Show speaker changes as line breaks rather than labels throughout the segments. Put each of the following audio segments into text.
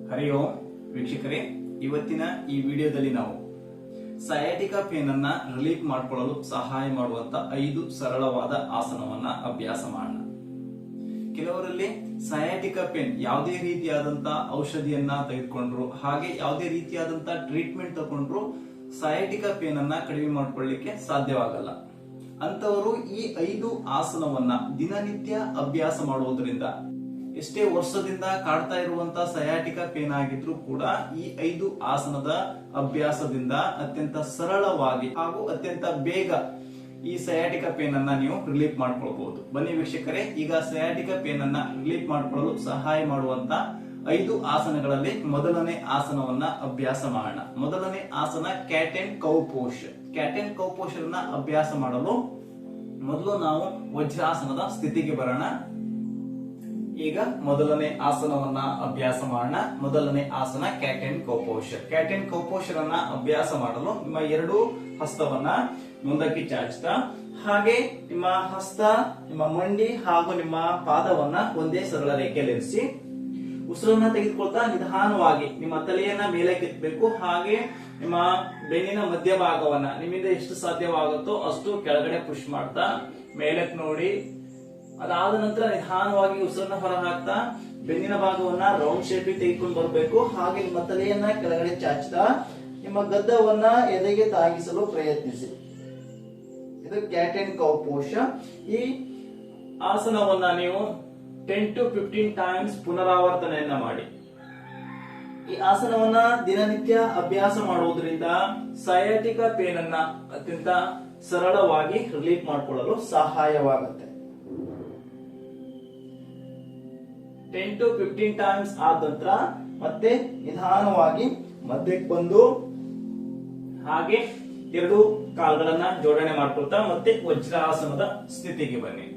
ಹರಿ ಓಂ ವೀಕ್ಷಕರೇ, ಇವತ್ತಿನ ಈ ವಿಡಿಯೋದಲ್ಲಿ ನಾವು ಸಯಾಟಿಕಾ ಪೇನ್ ಅನ್ನ ರಿಲೀಫ್ ಮಾಡಿಕೊಳ್ಳಲು ಸಹಾಯ ಮಾಡುವಂತ 5 ಸರಳವಾದ ಆಸನವನ್ನ ಅಭ್ಯಾಸ ಮಾಡೋಣ. ಕೆಲವರಲ್ಲಿ ಸಯಾಟಿಕಾ ಪೇನ್ ಯಾವುದೇ ರೀತಿಯಾದಂತ ಔಷಧಿಯನ್ನ ತೆಗೆದುಕೊಂಡ್ರು, ಹಾಗೆ ಯಾವುದೇ ರೀತಿಯಾದಂತ ಟ್ರೀಟ್ಮೆಂಟ್ ತಗೊಂಡ್ರು ಸಯಾಟಿಕಾ ಪೇನ್ ಅನ್ನ ಕಡಿಮೆ ಮಾಡ್ಕೊಳ್ಳಿಕ್ಕೆ ಸಾಧ್ಯವಾಗಲ್ಲ. ಅಂತವರು ಈ 5 ಆಸನವನ್ನ ದಿನನಿತ್ಯ ಅಭ್ಯಾಸ ಮಾಡುವುದರಿಂದ, ಎಷ್ಟೇ ವರ್ಷದಿಂದ ಕಾಡ್ತಾ ಇರುವಂತ ಸಯಾಟಿಕಾ ಪೇನ್ ಆಗಿದ್ರು ಕೂಡ ಈ 5 ಆಸನದ ಅಭ್ಯಾಸದಿಂದ ಅತ್ಯಂತ ಸರಳವಾಗಿ ಹಾಗೂ ಅತ್ಯಂತ ಬೇಗ ಈ ಸಯಾಟಿಕಾ ಪೇನ್ ಅನ್ನ ನೀವು ರಿಲೀಫ್ ಮಾಡ್ಕೊಳ್ಬಹುದು. ಬನ್ನಿ ವೀಕ್ಷಕರೇ, ಈಗ ಸಯಾಟಿಕಾ ಪೇನ್ ಅನ್ನ ರಿಲೀಫ್ ಮಾಡಿಕೊಳ್ಳಲು ಸಹಾಯ ಮಾಡುವಂತ 5 ಆಸನಗಳಲ್ಲಿ ಮೊದಲನೇ ಆಸನವನ್ನ ಅಭ್ಯಾಸ ಮಾಡೋಣ. ಮೊದಲನೇ ಆಸನ cat and cow pose. Cat and cow pose ಅನ್ನ ಅಭ್ಯಾಸ ಮಾಡಲು ಮೊದಲು ನಾವು ವಜ್ರಾಸನದ ಸ್ಥಿತಿಗೆ ಬರೋಣ. ಈಗ ಮೊದಲನೇ ಆಸನವನ್ನ ಅಭ್ಯಾಸ ಮಾಡೋಣ. ಮೊದಲನೇ ಆಸನ cat and cow pose. Cat and cow pose ಅನ್ನ ಅಭ್ಯಾಸ ಮಾಡಲು ನಿಮ್ಮ 2 ಹಸ್ತವನ್ನ ಮುಂದಕ್ಕೆ ಚಾಚ್ತಾ, ಹಾಗೆ ನಿಮ್ಮ ಹಸ್ತ, ನಿಮ್ಮ ಮಂಡಿ ಹಾಗೂ ನಿಮ್ಮ ಪಾದವನ್ನ ಒಂದೇ ಸರಳ ರೇಖೆಯಲ್ಲಿ ಇರಿಸಿ ಉಸಿರನ್ನ ತೆಗೆದುಕೊಳ್ತಾ ನಿಧಾನವಾಗಿ ನಿಮ್ಮ ತಲೆಯನ್ನ ಮೇಲೆ ಕೆತ್ತಬೇಕು. ಹಾಗೆ ನಿಮ್ಮ ಬೆನ್ನಿನ ಮಧ್ಯಭಾಗವನ್ನ ನಿಮ್ಮಿಂದ ಎಷ್ಟು ಸಾಧ್ಯವಾಗುತ್ತೋ ಅಷ್ಟು ಕೆಳಗಡೆ ಪುಷ್ ಮಾಡ್ತಾ ಮೇಲಕ್ಕೆ ನೋಡಿ. ಅದಾದ ನಂತರ ನಿಧಾನವಾಗಿ ಉಸಿರನ್ನ ಹೊರ ಹಾಕ್ತಾ ಬೆನ್ನಿನ ಭಾಗವನ್ನ ರೌಂಡ್ ಶೇಪ್ ತೆಗೆದುಕೊಂಡು ಬರಬೇಕು. ಹಾಗೆ ನಿಮ್ಮ ತಲೆಯನ್ನ ಕೆಳಗಡೆ ಚಾಚ್ತಾ ನಿಮ್ಮ ಗದ್ದವನ್ನ ಎದೆಗೆ ತಾಗಿಸಲು ಪ್ರಯತ್ನಿಸಿ. ಇದು ಕ್ಯಾಟ್ ಅಂಡ್ ಕೌ ಪೋಸ್. ಈ ಆಸನವನ್ನ ನೀವು 10 to 15 ಟೈಮ್ಸ್ ಪುನರಾವರ್ತನೆಯನ್ನ ಮಾಡಿ. ಈ ಆಸನವನ್ನ ದಿನನಿತ್ಯ ಅಭ್ಯಾಸ ಮಾಡುವುದರಿಂದ ಸಯಾಟಿಕಾ ಪೇನ್ ಅನ್ನ ಅತ್ಯಂತ ಸರಳವಾಗಿ ರಿಲೀಫ್ ಮಾಡಿಕೊಳ್ಳಲು ಸಹಾಯವಾಗುತ್ತೆ. 10 to 15 ಟೈಮ್ಸ್ ಆದ ನಂತರ ಮತ್ತೆ ನಿಧಾನವಾಗಿ ಮಧ್ಯಕ್ಕೆ ಬಂದು ಹಾಗೆ 2 ಕಾಲುಗಳನ್ನ ಜೋಡಣೆ ಮಾಡ್ಕೊಳ್ತಾ ಮತ್ತೆ ವಜ್ರಾಸನದ ಸ್ಥಿತಿಗೆ ಬನ್ನಿ.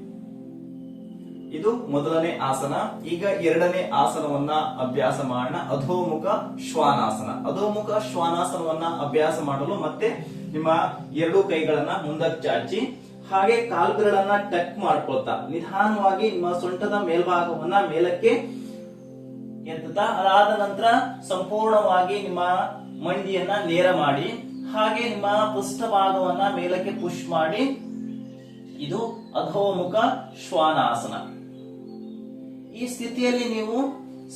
ಇದು ಮೊದಲನೇ ಆಸನ. ಈಗ ಎರಡನೇ ಆಸನವನ್ನ ಅಭ್ಯಾಸ ಮಾಡೋಣ. ಅಧೋಮುಖ ಶ್ವಾನಾಸನ. ಅಧೋಮುಖ ಶ್ವಾನಾಸನವನ್ನ ಅಭ್ಯಾಸ ಮಾಡಲು ಮತ್ತೆ ನಿಮ್ಮ 2 ಕೈಗಳನ್ನ ಮುಂದಕ್ಕೆ ಚಾಚಿ ಹಾಗೆ ಕಾಲ್ಗಳನ್ನ ಟಕ್ ಮಾಡ್ಕೊಳ್ತಾ ನಿಧಾನವಾಗಿ ನಿಮ್ಮ ಸೊಂಟದ ಮೇಲ್ಭಾಗವನ್ನ ಮೇಲಕ್ಕೆ ಎತ್ತುತ್ತಾ, ಅದಾದ ನಂತರ ಸಂಪೂರ್ಣವಾಗಿ ನಿಮ್ಮ ಮಂಡಿಯನ್ನ ನೇರ ಮಾಡಿ ಹಾಗೆ ನಿಮ್ಮ ಪೃಷ್ಠಭಾಗವನ್ನ ಮೇಲಕ್ಕೆ ಪುಷ್ ಮಾಡಿ. ಇದು ಅಧೋಮುಖ ಶ್ವಾನಾಸನ. ಈ ಸ್ಥಿತಿಯಲ್ಲಿ ನೀವು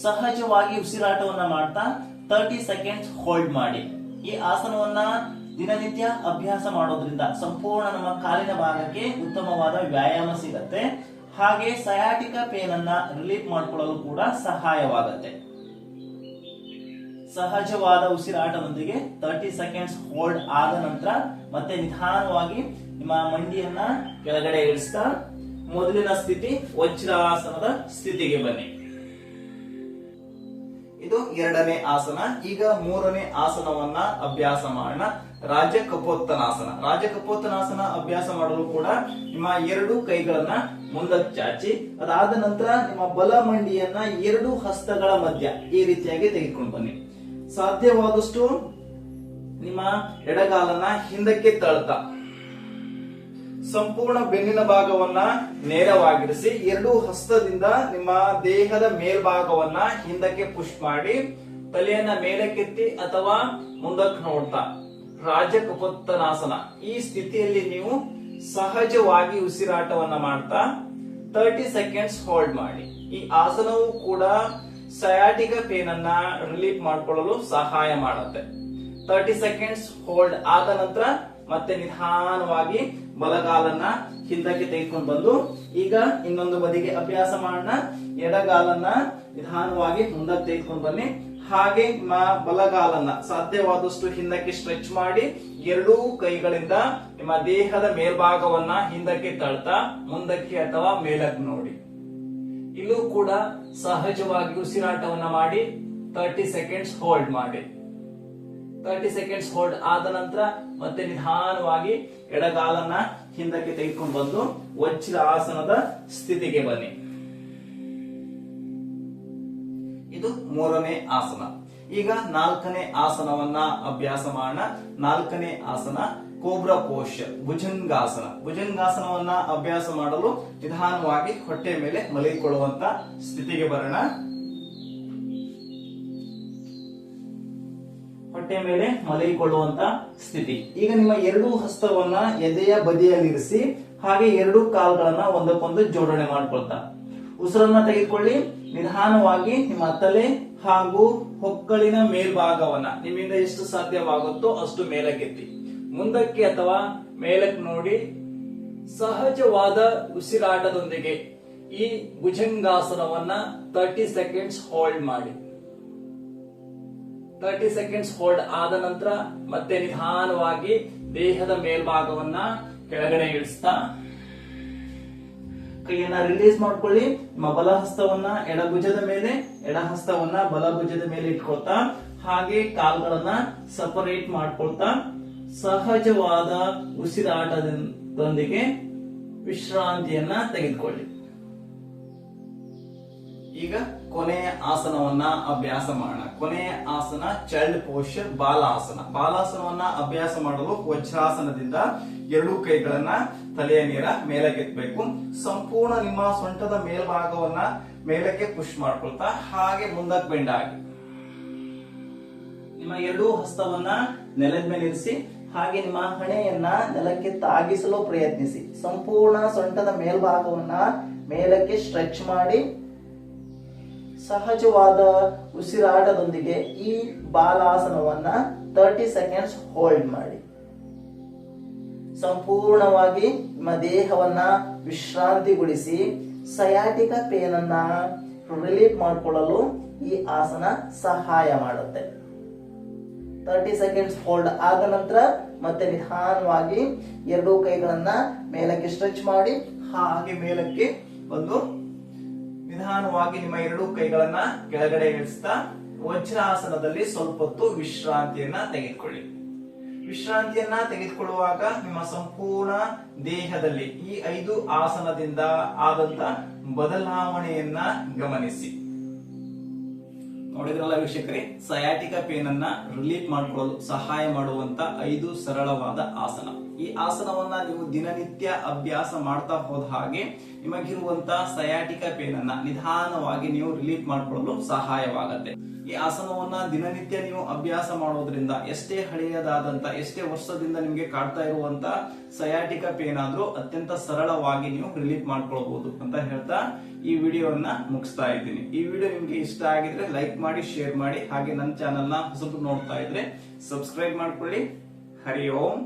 ಸಹಜವಾಗಿ ಉಸಿರಾಟವನ್ನ ಮಾಡ್ತಾ 30 ಸೆಕೆಂಡ್ಸ್ ಹೋಲ್ಡ್ ಮಾಡಿ. ಈ ಆಸನವನ್ನ ದಿನನಿತ್ಯ ಅಭ್ಯಾಸ ಮಾಡೋದ್ರಿಂದ ಸಂಪೂರ್ಣ ನಮ್ಮ ಕಾಲಿನ ಭಾಗಕ್ಕೆ ಉತ್ತಮವಾದ ವ್ಯಾಯಾಮ ಸಿಗತ್ತೆ. ಹಾಗೆ ಸಯಾಟಿಕಾ ಪೇನ್ ಅನ್ನ ರಿಲೀಫ್ ಮಾಡಿಕೊಳ್ಳಲು ಕೂಡ ಸಹಾಯವಾಗುತ್ತೆ. ಸಹಜವಾದ ಉಸಿರಾಟದೊಂದಿಗೆ 30 ಸೆಕೆಂಡ್ಸ್ ಹೋಲ್ಡ್ ಆದ ನಂತರ ಮತ್ತೆ ನಿಧಾನವಾಗಿ ನಿಮ್ಮ ಮಂಡಿಯನ್ನ ಕೆಳಗಡೆ ಇಳಿಸ್ತಾ ಮೊದಲಿನ ಸ್ಥಿತಿ ವಜ್ರಾಸನದ ಸ್ಥಿತಿಗೆ ಬನ್ನಿ. ಇದು ಎರಡನೇ ಆಸನ. ಈಗ ಮೂರನೇ ಆಸನವನ್ನ ಅಭ್ಯಾಸ ಮಾಡೋಣ. ರಾಜ ಕಪೋತ್ತನಾಸನ. ರಾಜ ಕಪೋತ್ತನಾಸನ ಅಭ್ಯಾಸ ಮಾಡಲು ಕೂಡ ನಿಮ್ಮ 2 ಕೈಗಳನ್ನ ಮುಂದಕ್ಕೆ ಚಾಚಿ, ಅದಾದ ನಂತರ ನಿಮ್ಮ ಬಲ ಮಂಡಿಯನ್ನ 2 ಹಸ್ತಗಳ ಮಧ್ಯ ಈ ರೀತಿಯಾಗಿ ತೆಗೆದುಕೊಂಡು ಬನ್ನಿ. ಸಾಧ್ಯವಾದಷ್ಟು ನಿಮ್ಮ ಎಡಗಾಲನ್ನ ಹಿಂದಕ್ಕೆ ತಳ್ತಾ ಸಂಪೂರ್ಣ ಬೆನ್ನಿನ ಭಾಗವನ್ನ ನೇರವಾಗಿರಿಸಿ 2 ಹಸ್ತದಿಂದ ನಿಮ್ಮ ದೇಹದ ಮೇಲ್ಭಾಗವನ್ನ ಹಿಂದಕ್ಕೆ ಪುಷ್ ಮಾಡಿ ತಲೆಯನ್ನ ಮೇಲಕ್ಕೆತ್ತಿ ಅಥವಾ ಮುಂದಕ್ಕೆ ನೋಡ್ತಾ ರಾಜ ಕಪೋತ್ತನಾಸನ. ಈ ಸ್ಥಿತಿಯಲ್ಲಿ ನೀವು ಸಹಜವಾಗಿ ಉಸಿರಾಟವನ್ನ ಮಾಡ್ತಾ 30 ಸೆಕೆಂಡ್ಸ್ ಹೋಲ್ಡ್ ಮಾಡಿ. ಈ ಆಸನವು ಕೂಡ ಸಯಾಟಿಕಾ ಪೇನ್ ಅನ್ನ ರಿಲೀಫ್ ಮಾಡಿಕೊಳ್ಳಲು ಸಹಾಯ ಮಾಡುತ್ತೆ. 30 ಸೆಕೆಂಡ್ಸ್ ಹೋಲ್ಡ್ ಆದ ನಂತರ ಮತ್ತೆ ನಿಧಾನವಾಗಿ ಬಲಗಾಲನ್ನ ಹಿಂದಕ್ಕೆ ತೆಗೆದುಕೊಂಡು ಬಂದು ಈಗ ಇನ್ನೊಂದು ಬದಿಗೆ ಅಭ್ಯಾಸ ಮಾಡೋಣ. ಎಡಗಾಲನ್ನ ನಿಧಾನವಾಗಿ ಮುಂದಕ್ಕೆ ತೆಗೆದುಕೊಂಡು ಬನ್ನಿ. ಹಾಗೆ ನಿಮ್ಮ ಬಲಗಾಲನ್ನ ಸಾಧ್ಯವಾದಷ್ಟು ಹಿಂದಕ್ಕೆ ಸ್ಟ್ರೆಚ್ ಮಾಡಿ 2 ಕೈಗಳಿಂದ ನಿಮ್ಮ ದೇಹದ ಮೇಲ್ಭಾಗವನ್ನ ಹಿಂದಕ್ಕೆ ತಳ್ತಾ ಮುಂದಕ್ಕೆ ಅಥವಾ ಮೇಲಕ್ಕೆ ನೋಡಿ. ಇಲ್ಲೂ ಕೂಡ ಸಹಜವಾಗಿ ಉಸಿರಾಟವನ್ನ ಮಾಡಿ 30 ಸೆಕೆಂಡ್ಸ್ ಹೋಲ್ಡ್ ಮಾಡಿ. 30 ಸೆಕೆಂಡ್ಸ್ ಹೋಲ್ಡ್ ಆದ ನಂತರ ಮತ್ತೆ ನಿಧಾನವಾಗಿ ಎಡಗಾಲನ್ನ ಹಿಂದಕ್ಕೆ ತೆಗೆದುಕೊಂಡು ಬಂದು ವಜ್ರಾಸನದ ಸ್ಥಿತಿಗೆ ಬನ್ನಿ. ಇದು ಮೂರನೇ ಆಸನ. ಈಗ 4ನೇ ಆಸನವನ್ನ ಅಭ್ಯಾಸ ಮಾಡೋಣ. 4ನೇ ಆಸನ ಕೋಬ್ರಾ ಪೋಸ್, ಭುಜಂಗಾಸನ. ಭುಜಂಗಾಸನವನ್ನ ಅಭ್ಯಾಸ ಮಾಡಲು ನಿಧಾನವಾಗಿ ಹೊಟ್ಟೆ ಮೇಲೆ ಮಲಗಿಕೊಳ್ಳುವಂತ ಸ್ಥಿತಿಗೆ ಬರೋಣ. ಹೊಟ್ಟೆ ಮೇಲೆ ಮಲಗಿಕೊಳ್ಳುವಂತ ಸ್ಥಿತಿ. ಈಗ ನಿಮ್ಮ ಎರಡು ಹಸ್ತವನ್ನ ಎದೆಯ ಬದಿಯಲ್ಲಿರಿಸಿ ಹಾಗೆ ಎರಡು ಕಾಲ್ಗಳನ್ನ ಒಂದಕ್ಕೊಂದು ಜೋಡಣೆ ಮಾಡ್ಕೊಳ್ತಾ ಉಸಿರನ್ನ ತೆಗೆದುಕೊಳ್ಳಿ. ನಿಧಾನವಾಗಿ ನಿಮ್ಮ ತಲೆ ಹಾಗೂ ಹೊಕ್ಕಳಿನ ಮೇಲ್ಭಾಗವನ್ನ ನಿಮ್ಮಿಂದ ಎಷ್ಟು ಸಾಧ್ಯವಾಗುತ್ತೋ ಅಷ್ಟು ಮೇಲಕ್ಕೆತ್ತಿ ಮುಂದಕ್ಕೆ ಅಥವಾ ಮೇಲಕ್ಕೆ ನೋಡಿ ಸಹಜವಾದ ಉಸಿರಾಟದೊಂದಿಗೆ ಈ ಭುಜಂಗಾಸನವನ್ನ 30 ಸೆಕೆಂಡ್ಸ್ ಹೋಲ್ಡ್ ಮಾಡಿ. 30 ಸೆಕೆಂಡ್ಸ್ ಹೋಲ್ಡ್ ಆದ ನಂತರ ಮತ್ತೆ ನಿಧಾನವಾಗಿ ದೇಹದ ಮೇಲ್ಭಾಗವನ್ನ ಕೆಳಗಡೆ ಇಳಿಸ್ತಾ ಕೈಯನ್ನ ರಿಲೀಸ್ ಮಾಡ್ಕೊಳ್ಳಿ. ನಿಮ್ಮ ಬಲ ಹಸ್ತವನ್ನ ಎಡಭುಜದ ಮೇಲೆ, ಎಡ ಹಸ್ತವನ್ನ ಬಲಭುಜದ ಮೇಲೆ ಇಟ್ಕೊಳ್ತಾ ಹಾಗೆ ಕಾಲ್ಗಳನ್ನ ಸಪರೇಟ್ ಮಾಡ್ಕೊಳ್ತಾ ಸಹಜವಾದ ಉಸಿರಾಟದೊಂದಿಗೆ ವಿಶ್ರಾಂತಿಯನ್ನ ತೆಗೆದುಕೊಳ್ಳಿ. ಈಗ ಕೊನೆಯ ಆಸನವನ್ನ ಅಭ್ಯಾಸ ಮಾಡೋಣ. ಕೊನೆಯ ಆಸನ ಚೈಲ್ಡ್ ಪೋಸ್ಚರ್, ಬಾಲಾಸನ. ಬಾಲಾಸನವನ್ನ ಅಭ್ಯಾಸ ಮಾಡಲು ವಜ್ರಾಸನದಿಂದ ಎರಡೂ ಕೈಗಳನ್ನ ತಲೆಯ ನೇರ ಮೇಲಕ್ಕೆತ್ತಬೇಕು. ಸಂಪೂರ್ಣ ನಿಮ್ಮ ಸೊಂಟದ ಮೇಲ್ಭಾಗವನ್ನ ಮೇಲಕ್ಕೆ ಪುಷ್ ಮಾಡ್ಕೊಳ್ತಾ ಹಾಗೆ ಮುಂದಕ್ಕೆ ಬೆಂಡ್ ಆಗಿ ನಿಮ್ಮ ಎರಡೂ ಹಸ್ತವನ್ನ ನೆಲದ ಮೇಲೆ ಇರಿಸಿ ಹಾಗೆ ನಿಮ್ಮ ಹಣೆಯನ್ನ ನೆಲಕ್ಕೆ ತಾಗಿಸಲು ಪ್ರಯತ್ನಿಸಿ. ಸಂಪೂರ್ಣ ಸೊಂಟದ ಮೇಲ್ಭಾಗವನ್ನ ಮೇಲಕ್ಕೆ ಸ್ಟ್ರೆಚ್ ಮಾಡಿ ಸಹಜವಾದ ಉಸಿರಾಟದೊಂದಿಗೆ ಈ ಬಾಲಾಸನವನ್ನ 30 ಸೆಕೆಂಡ್ಸ್ ಹೋಲ್ಡ್ ಮಾಡಿ. ಸಂಪೂರ್ಣವಾಗಿ ನಿಮ್ಮ ದೇಹವನ್ನ ವಿಶ್ರಾಂತಿಗೊಳಿಸಿ ಸಯಾಟಿಕ ಪೇನ್ ಅನ್ನ ರಿಲೀಫ್ ಮಾಡಿಕೊಳ್ಳಲು ಈ ಆಸನ ಸಹಾಯ ಮಾಡುತ್ತೆ. 30 ಸೆಕೆಂಡ್ಸ್ ಹೋಲ್ಡ್ ಆದ ನಂತರ ಮತ್ತೆ ನಿಧಾನವಾಗಿ ಎರಡೂ ಕೈಗಳನ್ನ ಮೇಲಕ್ಕೆ ಸ್ಟ್ರೆಚ್ ಮಾಡಿ ಹಾಗೆ ಮೇಲಕ್ಕೆ ಒಂದು ನಿಧಾನವಾಗಿ ನಿಮ್ಮ ಎರಡೂ ಕೈಗಳನ್ನ ಕೆಳಗಡೆ ಇಳಿಸ್ತಾ ವಜ್ರಾಸನದಲ್ಲಿ ಸ್ವಲ್ಪ ಹೊತ್ತು ವಿಶ್ರಾಂತಿಯನ್ನ ತೆಗೆದುಕೊಳ್ಳಿ. ವಿಶ್ರಾಂತಿಯನ್ನ ತೆಗೆದುಕೊಳ್ಳುವಾಗ ನಿಮ್ಮ ಸಂಪೂರ್ಣ ದೇಹದಲ್ಲಿ ಈ 5 ಆಸನದಿಂದ ಆದಂತ ಬದಲಾವಣೆಯನ್ನ ಗಮನಿಸಿ. ನೋಡಿದ್ರಲ್ಲ ವೀಕ್ಷಕರೇ, ಸಯಾಟಿಕ ಪೇನ್ ಅನ್ನ ರಿಲೀಫ್ ಮಾಡಿಕೊಳ್ಳಲು ಸಹಾಯ ಮಾಡುವಂತ 5 ಸರಳವಾದ ಆಸನ. ಈ ಆಸನವನ್ನ ನೀವು ದಿನನಿತ್ಯ ಅಭ್ಯಾಸ ಮಾಡ್ತಾ ಹೋದ ಹಾಗೆ ನಿಮಗಿರುವಂತ ಸಯಾಟಿಕ ಪೇನ್ ಅನ್ನ ನಿಧಾನವಾಗಿ ನೀವು ರಿಲೀಫ್ ಮಾಡಿಕೊಳ್ಳಲು ಸಹಾಯವಾಗುತ್ತೆ. ಈ ಆಸನವನ್ನ ದಿನನಿತ್ಯ ನೀವು ಅಭ್ಯಾಸ ಮಾಡೋದ್ರಿಂದ ಎಷ್ಟೇ ಹಳೆಯದಾದಂತ, ಎಷ್ಟೇ ವರ್ಷದಿಂದ ನಿಮ್ಗೆ ಕಾಡ್ತಾ ಇರುವಂತ ಸಯಾಟಿಕ ಪೇನ್ ಆದ್ರೂ ಅತ್ಯಂತ ಸರಳವಾಗಿ ನೀವು ರಿಲೀಫ್ ಮಾಡ್ಕೊಳ್ಬಹುದು ಅಂತ ಹೇಳ್ತಾ ಈ ವಿಡಿಯೋವನ್ನ ಮುಗಿಸ್ತಾ ಇದ್ದೀನಿ. ಈ ವಿಡಿಯೋ ನಿಮ್ಗೆ ಇಷ್ಟ ಆಗಿದ್ರೆ ಲೈಕ್ ಮಾಡಿ, ಶೇರ್ ಮಾಡಿ, ಹಾಗೆ ನನ್ನ ಚಾನೆಲ್ ನ ಹೊಸಬ್ರು ನೋಡ್ತಾ ಇದ್ರೆ ಸಬ್ಸ್ಕ್ರೈಬ್ ಮಾಡ್ಕೊಳ್ಳಿ. ಹರಿ ಓಂ.